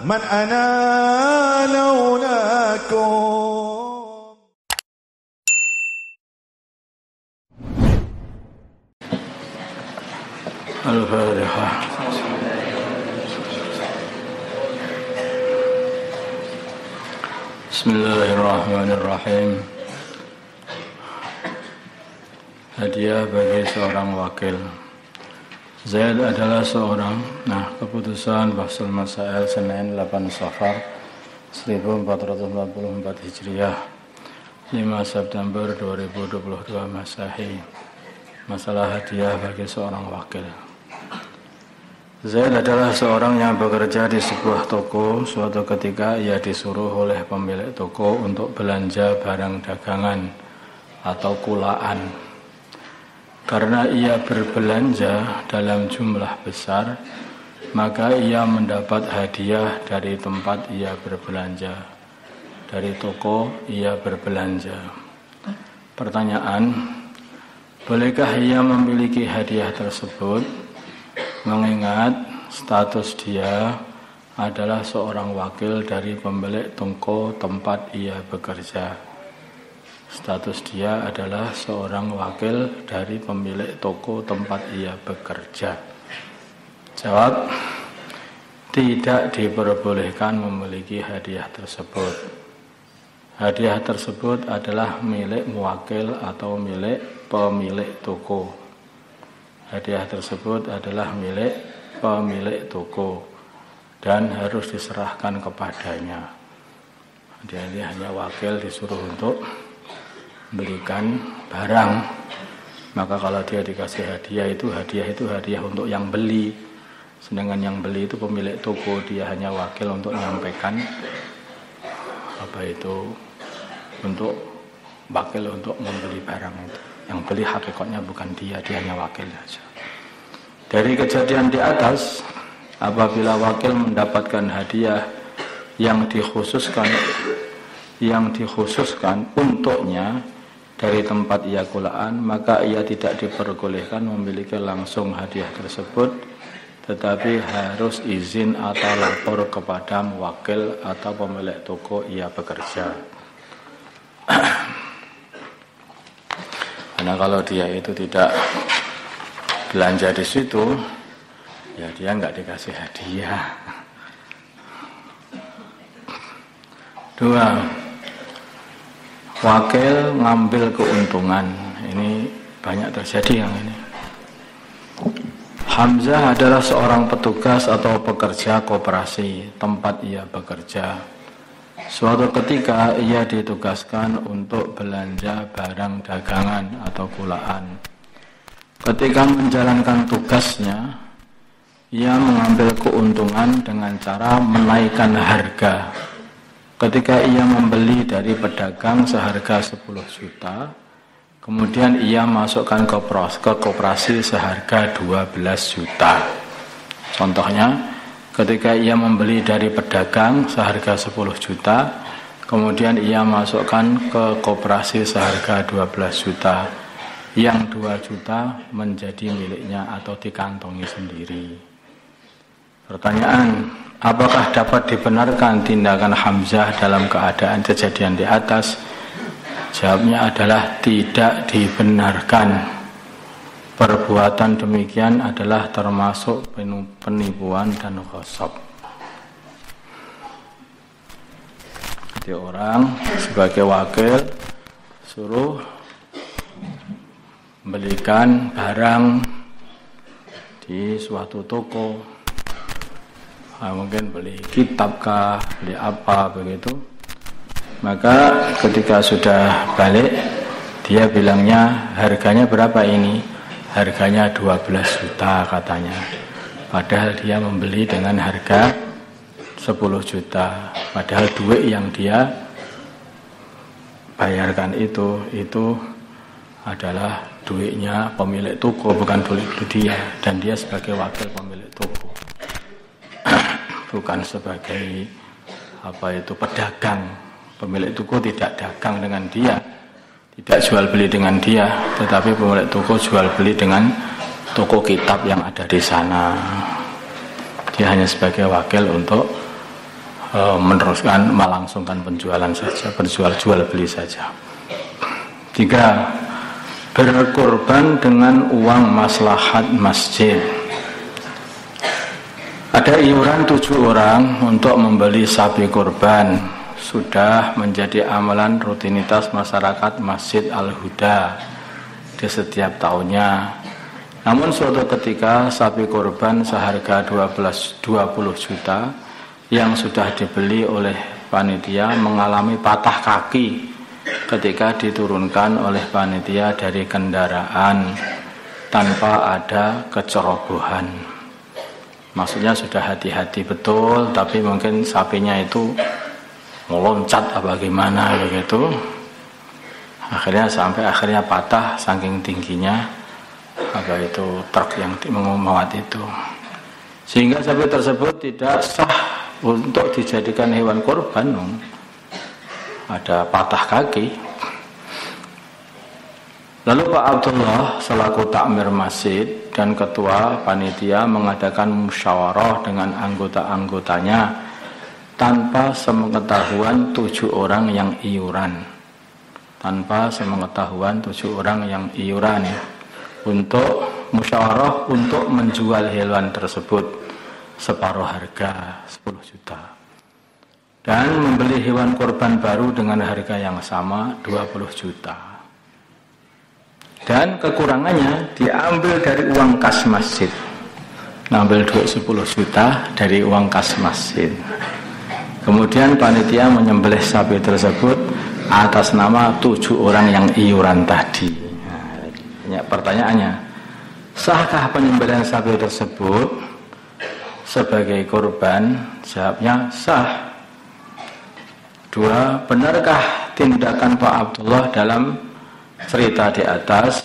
من أنا لولاكم. الفاتحة. Bismillahirrahmanirrahim. Hadiah bagi seorang wakil. Zaid adalah seorang. Keputusan Bahsul Masail Senin 8 Safar 1444 Hijriah 5 September 2022 Masehi. Masalah hadiah bagi seorang wakil. Zaid adalah seorang yang bekerja di sebuah toko. Suatu ketika ia disuruh oleh pemilik toko untuk belanja barang dagangan atau kulaan. Karena ia berbelanja dalam jumlah besar, maka ia mendapat hadiah dari tempat ia berbelanja. Dari toko ia berbelanja. Pertanyaan, bolehkah ia memiliki hadiah tersebut? Mengingat status dia adalah seorang wakil dari pemilik toko tempat ia bekerja. Status dia adalah seorang wakil dari pemilik toko tempat ia bekerja. Jawab, tidak diperbolehkan memiliki hadiah tersebut. Hadiah tersebut adalah milik muwakil atau milik pemilik toko. Hadiah tersebut adalah milik pemilik toko dan harus diserahkan kepadanya. Dia ini hanya wakil, disuruh untuk belikan barang. Maka kalau dia dikasih hadiah itu hadiah untuk yang beli. Sedangkan yang beli itu pemilik toko, dia hanya wakil untuk menyampaikan untuk wakil untuk membeli barang itu. Yang beli hakikatnya bukan dia hanya wakil saja. Dari kejadian di atas, apabila wakil mendapatkan hadiah yang dikhususkan untuknya dari tempat ia kulaan, maka ia tidak diperbolehkan memiliki langsung hadiah tersebut, tetapi harus izin atau lapor kepada muwakil atau pemilik toko ia bekerja. Karena kalau dia itu tidak belanja di situ, ya dia nggak dikasih hadiah. 2. Wakil ngambil keuntungan. Ini banyak terjadi yang ini. Hamzah adalah seorang petugas atau pekerja koperasi tempat ia bekerja. Suatu ketika ia ditugaskan untuk belanja barang dagangan atau kulaan. Ketika menjalankan tugasnya, ia mengambil keuntungan dengan cara menaikkan harga. Ketika ia membeli dari pedagang seharga 10 juta, kemudian ia masukkan ke koperasi seharga 12 juta. Contohnya, ketika ia membeli dari pedagang seharga 10 juta, kemudian ia masukkan ke koperasi seharga 12 juta. Yang 2 juta menjadi miliknya atau dikantongi sendiri. Pertanyaan, apakah dapat dibenarkan tindakan Hamzah dalam keadaan kejadian di atas? Jawabnya adalah tidak dibenarkan. Perbuatan demikian adalah termasuk penipuan dan ghasab. Jadi orang sebagai wakil suruh belikan barang di suatu toko, mungkin beli kitab kah, beli apa begitu. Maka ketika sudah balik, dia bilangnya harganya berapa ini? Harganya 12 juta katanya. Padahal dia membeli dengan harga 10 juta. Padahal duit yang dia bayarkan itu adalah duitnya pemilik toko, bukan duit dia. Dan dia sebagai wakil pemilik toko, bukan sebagai pedagang. Pemilik toko tidak dagang dengan dia, tidak jual beli dengan dia, tetapi pemilik toko jual beli dengan toko kitab yang ada di sana. Dia hanya sebagai wakil untuk meneruskan melangsungkan penjualan saja, jual beli saja. 3. Berkorban dengan uang maslahat masjid. Ada iuran 7 orang untuk membeli sapi kurban, sudah menjadi amalan rutinitas masyarakat Masjid Al-Huda di setiap tahunnya. Namun suatu ketika sapi kurban seharga 20 juta yang sudah dibeli oleh panitia mengalami patah kaki ketika diturunkan oleh panitia dari kendaraan tanpa ada kecerobohan. Maksudnya sudah hati-hati betul, tapi mungkin sapinya itu meloncat apa gimana begitu. Akhirnya patah saking tingginya truk yang memuat itu. Sehingga sapi tersebut tidak sah untuk dijadikan hewan kurban. Ada patah kaki. Lalu Pak Abdullah selaku takmir masjid dan ketua panitia mengadakan musyawarah dengan anggota-anggotanya tanpa sepengetahuan 7 orang yang iuran. Untuk musyawarah untuk menjual hewan tersebut separuh harga 10 juta. Dan membeli hewan kurban baru dengan harga yang sama 20 juta. Dan kekurangannya diambil dari uang kas masjid. Ngambil duit 10 juta dari uang kas masjid. Kemudian panitia menyembelih sapi tersebut atas nama 7 orang yang iuran tadi. Nah, pertanyaannya, sahkah penyembelihan sapi tersebut sebagai kurban? Jawabnya sah. 2. Benarkah tindakan Pak Abdullah dalam cerita di atas?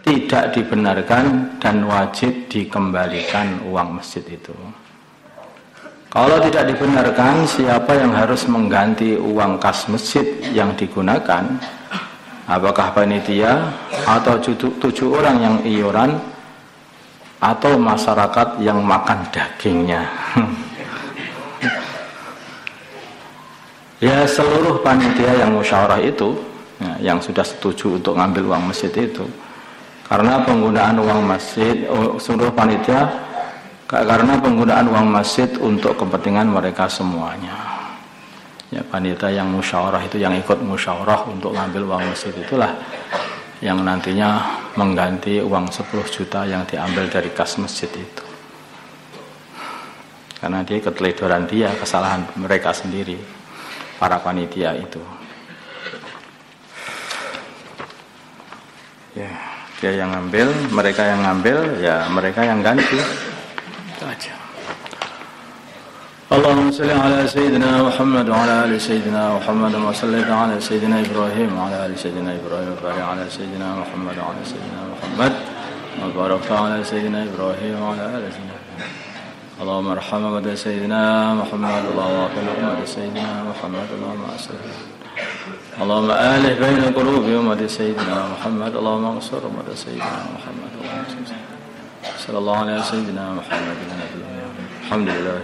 Tidak dibenarkan dan wajib dikembalikan uang masjid itu. Kalau tidak dibenarkan, siapa yang harus mengganti uang kas masjid yang digunakan? Apakah panitia atau 7 orang yang iuran atau masyarakat yang makan dagingnya? Ya, seluruh panitia yang musyawarah itu yang sudah setuju untuk ngambil uang masjid itu, karena penggunaan uang masjid seluruh panitia karena penggunaan uang masjid untuk kepentingan mereka semuanya. Ya, panitia yang musyawarah itu, yang ikut musyawarah untuk ngambil uang masjid itulah yang nantinya mengganti uang 10 juta yang diambil dari kas masjid itu. Karena dia keteledoran dia, kesalahan mereka sendiri, para panitia itu. Ya, dia yang ngambil, mereka yang ngambil, ya mereka yang ganti. Itu aja. Allahumma salli ala sayyidina Muhammad wa ala ali sayyidina Muhammad wa salli ala sayyidina Ibrahim wa ala ali sayyidina Ibrahim wa barik ala sayyidina Muhammad wa ala sayyidina Muhammad wa barik ala sayyidina Ibrahim wa ala ali sayyidina Allahumma arham wa sayyidina Muhammad Allahumma qil wa sayyidina Muhammad Allahumma asli Allahumma alih baina qulubi ummati sayyidina Muhammad Allahumma ansur ummati sayyidina Muhammad sallallahu alaihi sayyidina Muhammad alhamdulillah.